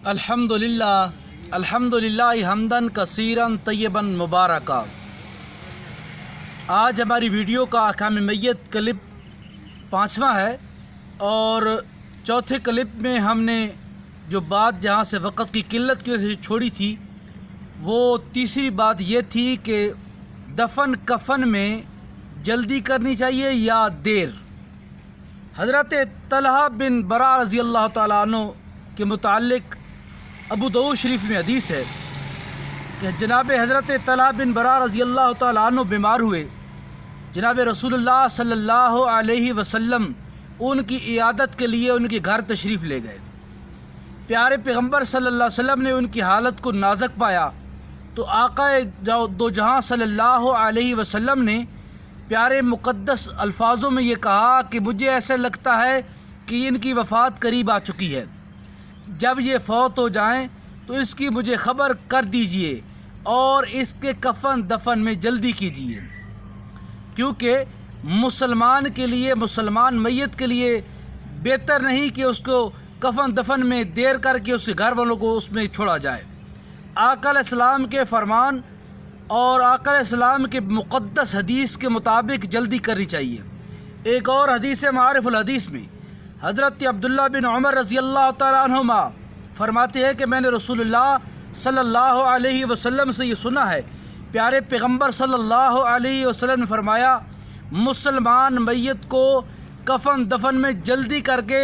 अल्हम्दुलिल्लाह हम्दन कसीरन तय्यबन मुबारका। आज हमारी वीडियो का अहकाम मैयत क्लिप 5वां है और चौथे क्लिप में हमने जो बात जहाँ से वक़्त की किल्लत की वजह से छोड़ी थी वो तीसरी बात ये थी कि दफन कफन में जल्दी करनी चाहिए या देर। हज़रत तलहा बिन बरा रज़ी अल्लाह तआला अन्हु के मुताल्लिक़ अबू दाऊद शरीफ में हदीस है कि जनाब हज़रत तलहा बिन बरा रज़ी अल्लाह तआला अन्हु बीमार हुए। जनाब रसूलुल्लाह सल्लल्लाहु अलैहि वसल्लम उनकी इयादत के लिए उनके घर तशरीफ़ ले गए। प्यारे पैगम्बर सल्लल्लाहु अलैहि वसल्लम ने उनकी हालत को नाज़ुक पाया तो आक़ाए दो जहां सल्लल्लाहु अलैहि वसल्लम ने प्यारे मुक़द्दस अल्फाज़ों में ये कहा कि मुझे ऐसा लगता है कि इनकी वफ़ात करीब आ चुकी है। जब ये फ़ौत हो जाएं तो इसकी मुझे ख़बर कर दीजिए और इसके कफन दफन में जल्दी कीजिए, क्योंकि मुसलमान के लिए, मुसलमान मैयत के लिए बेहतर नहीं कि उसको कफन दफन में देर करके उसके घर वालों को उसमें छोड़ा जाए। आका अलैहिस्सलाम के फरमान और आका अलैहिस्सलाम के मुक़द्दस हदीस के मुताबिक जल्दी करनी चाहिए। एक और हदीस मारिफुल हदीस में हज़रत अब्दुल्लाह बिन उमर रज़ी अल्लाह तआला अन्हुमा फरमाते हैं कि मैंने रसूलुल्लाह सल्लल्लाहु अलैहि वसल्लम से ये सुना है, प्यारे पैगम्बर सल्लल्लाहु अलैहि वसल्लम ने फरमाया, मुसलमान मैयत को कफन दफन में जल्दी करके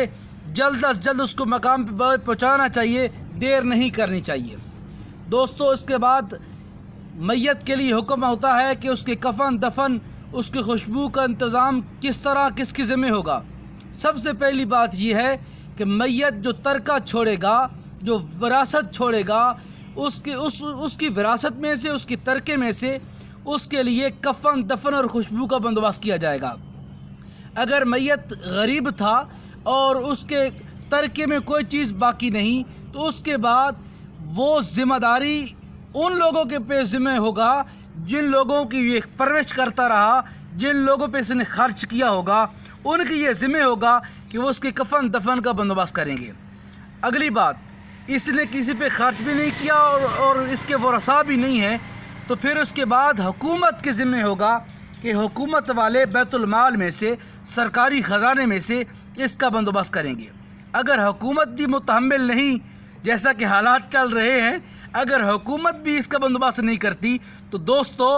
जल्द अज जल्द उसको मकाम पर पहुँचाना चाहिए, देर नहीं करनी चाहिए। दोस्तों, इसके बाद मैयत के लिए हुक्म होता है कि उसके कफन दफन, उसकी खुशबू का इंतज़ाम किस तरह किसकी ज़िम्मे होगा। सबसे पहली बात यह है कि मैयत जो तरका छोड़ेगा, जो विरासत छोड़ेगा, उसकी विरासत में से, उसकी तरके में से उसके लिए कफन दफन और खुशबू का बंदोबस्त किया जाएगा। अगर मैयत गरीब था और उसके तरके में कोई चीज़ बाकी नहीं तो उसके बाद वो ज़िम्मेदारी उन लोगों के पे ज़िम्मे होगा जिन लोगों की ये परवरिश करता रहा, जिन लोगों पे इसने खर्च किया होगा, उनकी ये ज़िम्मे होगा कि वो उसके कफन दफन का बंदोबस्त करेंगे। अगली बात, इसने किसी पे खर्च भी नहीं किया और इसके वरसा भी नहीं है तो फिर उसके बाद हुकूमत के ज़िम्मे होगा कि हुकूमत वाले बैतुल माल में से, सरकारी ख़जाने में से इसका बंदोबस्त करेंगे। अगर हुकूमत भी मुतहम्मिल नहीं, जैसा कि हालात चल रहे हैं, अगर हुकूमत भी इसका बंदोबस्त नहीं करती तो दोस्तों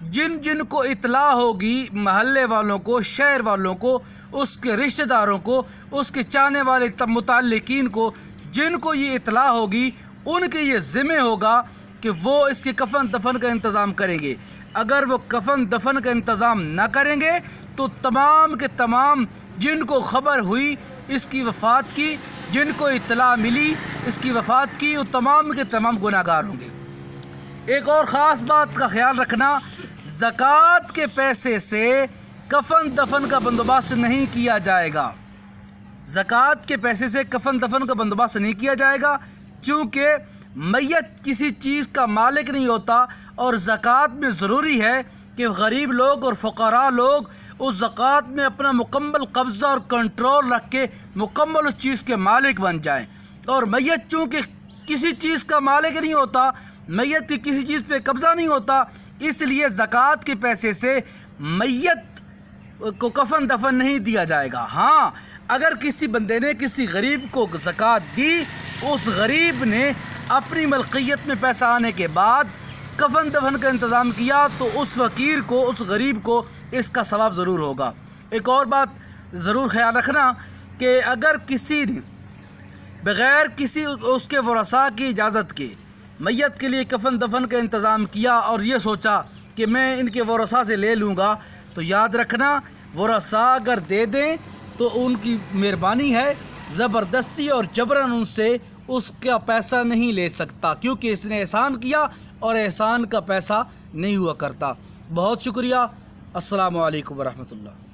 जिन जिन को इत्तला होगी, महल्ले वालों को, शहर वालों को, उसके रिश्तेदारों को, उसके चाहने वाले मुताल्लिकीन को, जिनको ये इत्तला होगी उनके ये ज़िम्मे होगा कि वो इसके कफन दफन का इंतज़ाम करेंगे। अगर वो कफन दफन का इंतज़ाम ना करेंगे तो तमाम के तमाम जिनको ख़बर हुई इसकी वफ़ात की, जिनको इत्तला मिली इसकी वफ़ात की, वो तमाम के तमाम गुनाहगार होंगे। एक और ख़ास बात का ख्याल रखना, ज़कात के पैसे से कफन दफन का बंदोबस्त नहीं किया जाएगा। ज़कात के पैसे से कफन दफन का बंदोबस्त नहीं किया जाएगा, क्योंकि मैयत किसी चीज़ का मालिक नहीं होता और ज़कात में ज़रूरी है कि गरीब लोग और फ़ुक़रा लोग उस ज़कात में अपना मुकम्मल कब्ज़ा और कंट्रोल रख के मुकम्मल उस चीज़ के मालिक बन जाएं। और मैयत चूँकि किसी चीज़ का मालिक नहीं होता, मैयत की किसी चीज़ पे कब्ज़ा नहीं होता, इसलिए ज़कात के पैसे से मैयत को कफन दफन नहीं दिया जाएगा। हाँ, अगर किसी बंदे ने किसी गरीब को ज़कात दी, उस गरीब ने अपनी मलकियत में पैसा आने के बाद कफन दफन का इंतज़ाम किया तो उस फ़कीर को, उस गरीब को इसका सवाब ज़रूर होगा। एक और बात ज़रूर ख्याल रखना कि अगर किसी ने बग़ैर किसी उसके वरसा की इजाज़त के मैयत के लिए कफन दफन का इंतज़ाम किया और ये सोचा कि मैं इनके वरसा से ले लूँगा, तो याद रखना वरसा अगर दे दें तो उनकी मेहरबानी है, ज़बरदस्ती और जबरन उनसे उसका पैसा नहीं ले सकता, क्योंकि इसने एहसान किया और एहसान का पैसा नहीं हुआ करता। बहुत शुक्रिया। अस्सलामु अलैकुम वरहमतुल्लाह।